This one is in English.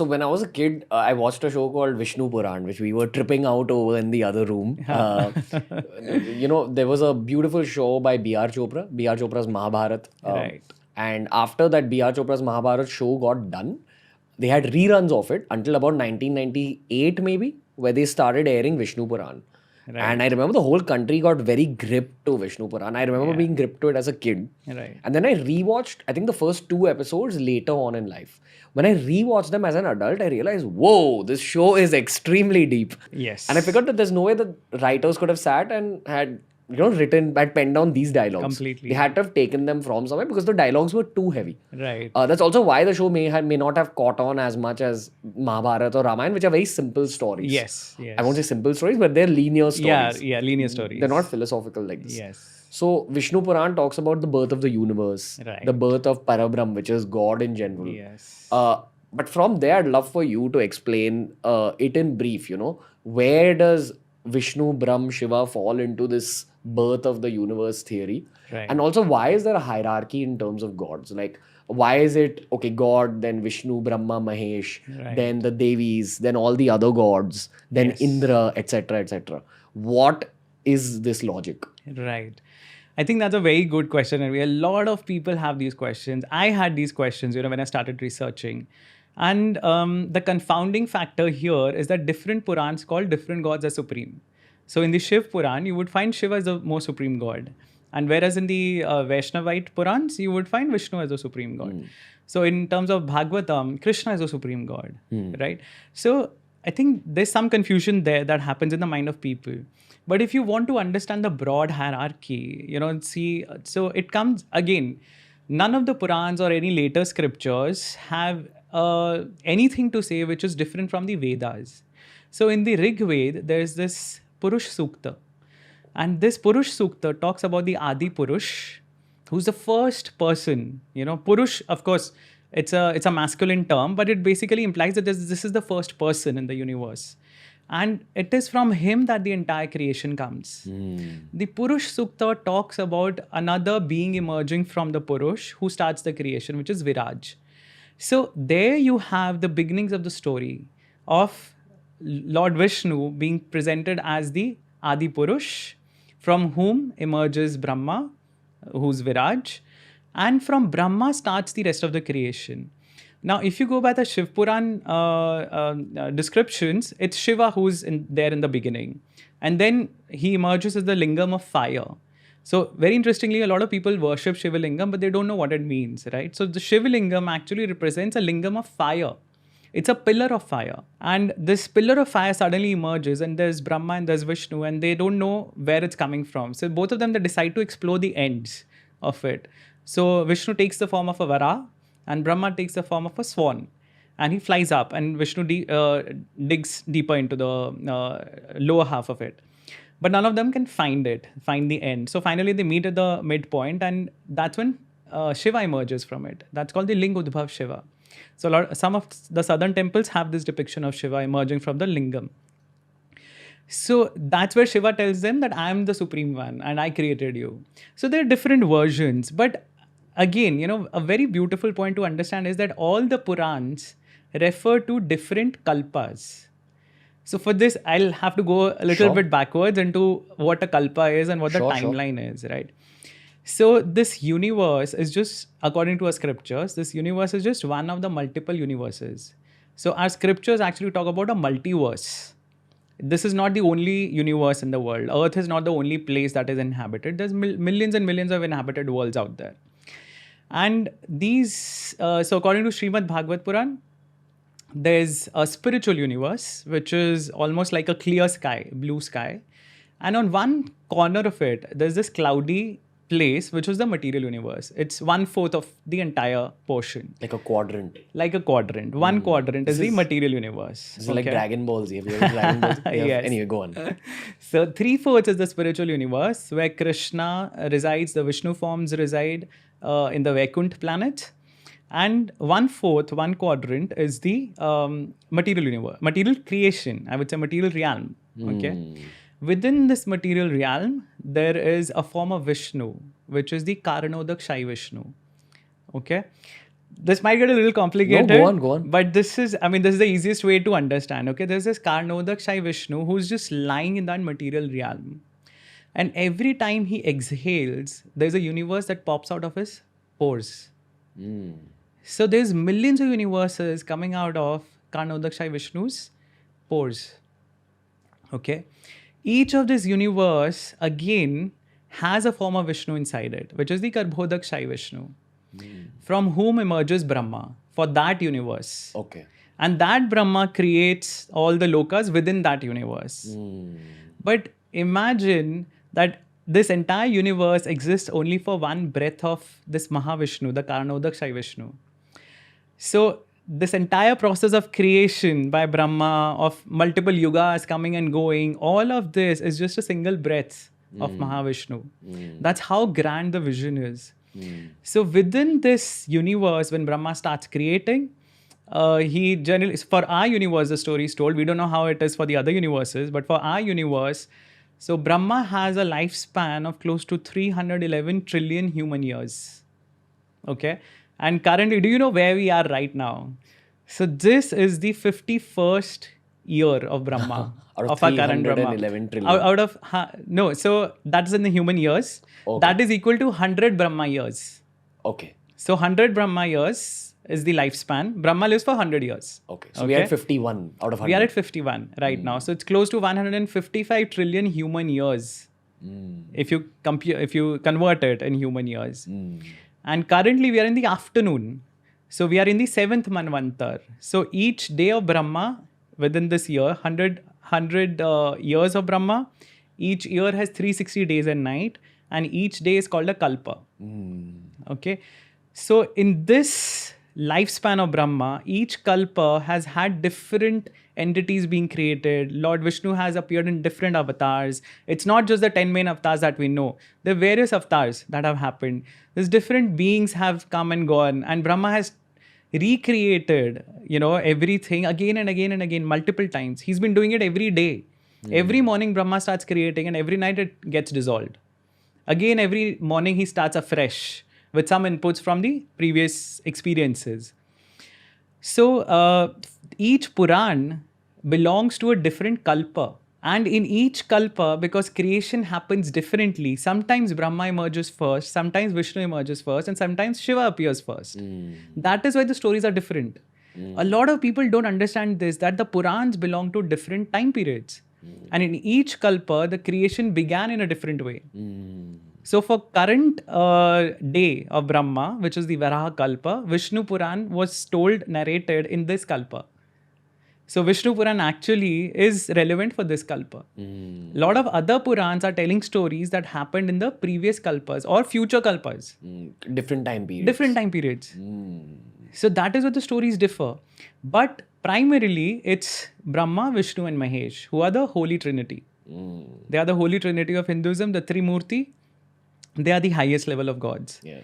So when I was a kid, I watched a show called Vishnu Purana, which we were tripping out over in the other room. There was a beautiful show by B.R. Chopra, B.R. Chopra's Mahabharat. Right. And after that B.R. Chopra's Mahabharat show got done, they had reruns of it until about 1998 maybe, where they started airing Vishnu Purana. And I remember the whole country got very gripped to Vishnu Purana. I remember being gripped to it as a kid. Right. And then I rewatched, I think, the first 2 episodes later on in life. When I rewatched them as an adult, I realized, whoa, this show is extremely deep. Yes. And I figured that there's no way that writers could have sat and had penned down these dialogues. Completely. They had to have taken them from somewhere because the dialogues were too heavy. Right. That's also why the show may not have caught on as much as Mahabharata or Ramayana, which are very simple stories. Yes. I won't say simple stories, but they're linear stories. Yeah, linear stories. They're not philosophical like this. Yes. So Vishnu Puran talks about the birth of the universe, the birth of Parabrahm, which is God in general. Yes. But from there, I'd love for you to explain it in brief. Where does Vishnu, Brahm, Shiva fall into this birth of the universe theory? Right. And also, why is there a hierarchy in terms of gods? Like, why is it, okay, God, then Vishnu, Brahma, Mahesh, then the Devis, then all the other gods, then Indra, etc., etc. What is this logic? Right. I think that's a very good question. And a lot of people have these questions. I had these questions, when I started researching. And the confounding factor here is that different Purans call different gods as supreme. So in the Shiva Purana, you would find Shiva as the most supreme god. And whereas in the Vaishnavite Purans, you would find Vishnu as the supreme god. So in terms of Bhagavatam, Krishna is the supreme god, right? So I think there's some confusion there that happens in the mind of people. But if you want to understand the broad hierarchy, so it comes again, none of the Purans or any later scriptures have anything to say which is different from the Vedas. So in the Rig Veda, there's this Purush Sukta. And this Purush Sukta talks about the Adi Purush, who's the first person. Purush, of course, it's a masculine term, but it basically implies that this is the first person in the universe. And it is from him that the entire creation comes. The Purush Sukta talks about another being emerging from the Purush who starts the creation, which is Viraj. So there you have the beginnings of the story of Lord Vishnu being presented as the Adi Purush, from whom emerges Brahma, who's Viraj, and from Brahma starts the rest of the creation. Now, if you go by the Shiva Purana descriptions, it's Shiva who's there in the beginning. And then he emerges as the lingam of fire. So very interestingly, a lot of people worship Shiva Lingam, but they don't know what it means, right? So the Shiva Lingam actually represents a lingam of fire. It's a pillar of fire. And this pillar of fire suddenly emerges, and there's Brahma and there's Vishnu, and they don't know where it's coming from. So both of them, they decide to explore the ends of it. So Vishnu takes the form of a Vara, and Brahma takes the form of a swan. And he flies up, and Vishnu digs deeper into the lower half of it. But none of them can find the end. So finally, they meet at the midpoint, and that's when Shiva emerges from it. That's called the Linga Udbhav Shiva. So some of the southern temples have this depiction of Shiva emerging from the lingam. So that's where Shiva tells them that I am the supreme one and I created you. So there are different versions. But again, a very beautiful point to understand is that all the Purans refer to different kalpas. So for this, I'll have to go a little bit backwards into what a kalpa is and what the timeline is, right? So this universe is just, according to our scriptures, this universe is just one of the multiple universes. So our scriptures actually talk about a multiverse. This is not the only universe in the world. Earth is not the only place that is inhabited. There's millions and millions of inhabited worlds out there. And these, so according to Srimad Bhagavad Puran, there's a spiritual universe, which is almost like a clear sky, blue sky. And on one corner of it, there's this cloudy place, which is the material universe. It's 1/4 of the entire portion. Like a quadrant. One quadrant is the material universe. This is like Dragon Ball Z. Have you heard of Dragon Ball Z? Yes. Anyway, go on. So 3/4 is the spiritual universe, where Krishna resides, the Vishnu forms reside in the Vaikuntha planet. And 1/4, one quadrant is the material universe, material creation, I would say material realm. Okay. Within this material realm, there is a form of Vishnu, which is the Karanodak Shai Vishnu. Okay. this might get a little complicated. No, go on. But this is the easiest way to understand. Okay, there's this Karnodakshay Vishnu who's just lying in that material realm. And every time he exhales, there's a universe that pops out of his pores. So there's millions of universes coming out of Karnodakshay Vishnu's pores. Okay. Each of this universe, again, has a form of Vishnu inside it, which is the Garbhodakshay Vishnu, from whom emerges Brahma for that universe. Okay. And that Brahma creates all the lokas within that universe. But imagine that this entire universe exists only for one breath of this Mahavishnu, the Karnodakshay Vishnu. So this entire process of creation by Brahma, of multiple yugas coming and going, all of this is just a single breath of Mahavishnu. That's how grand the vision is. So within this universe, when Brahma starts creating, he generally, for our universe, the story is told. We don't know how it is for the other universes, but for our universe, so Brahma has a lifespan of close to 311 trillion human years. Okay. And currently, do you know where we are right now? So this is the 51st year of Brahma. Out of our current Brahma. 311 trillion. No, so that's in the human years. Okay. That is equal to 100 Brahma years. Okay. So 100 Brahma years is the lifespan. Brahma lives for 100 years. Okay. So we are at 51 out of 100. We are at 51 right now. So it's close to 155 trillion human years. If you convert it in human years. And currently we are in the afternoon. So we are in the 7th Manvantar. So each day of Brahma within this year, 100 years of Brahma, each year has 360 days and night, and each day is called a kalpa. Okay. So in this lifespan of Brahma, each kalpa has had different entities being created. Lord Vishnu has appeared in different avatars. It's not just the 10 main avatars that we know. There are various avatars that have happened. There's different beings have come and gone, and Brahma has recreated, everything again and again and again, multiple times. He's been doing it every day. Every morning Brahma starts creating, and every night it gets dissolved. Again, every morning he starts afresh with some inputs from the previous experiences. So each Puran belongs to a different kalpa. And in each kalpa, because creation happens differently, sometimes Brahma emerges first, sometimes Vishnu emerges first, and sometimes Shiva appears first. That is why the stories are different. A lot of people don't understand this, that the Purans belong to different time periods. And in each kalpa, the creation began in a different way. So for current day of Brahma, which is the Varaha Kalpa, Vishnu Puran was narrated in this kalpa. So Vishnu Purana actually is relevant for this kalpa. A lot of other Purans are telling stories that happened in the previous kalpas or future kalpas. Different time periods. Different time periods. So that is where the stories differ. But primarily, it's Brahma, Vishnu and Mahesh, who are the Holy Trinity. They are the Holy Trinity of Hinduism, the Trimurti. They are the highest level of gods. Yeah.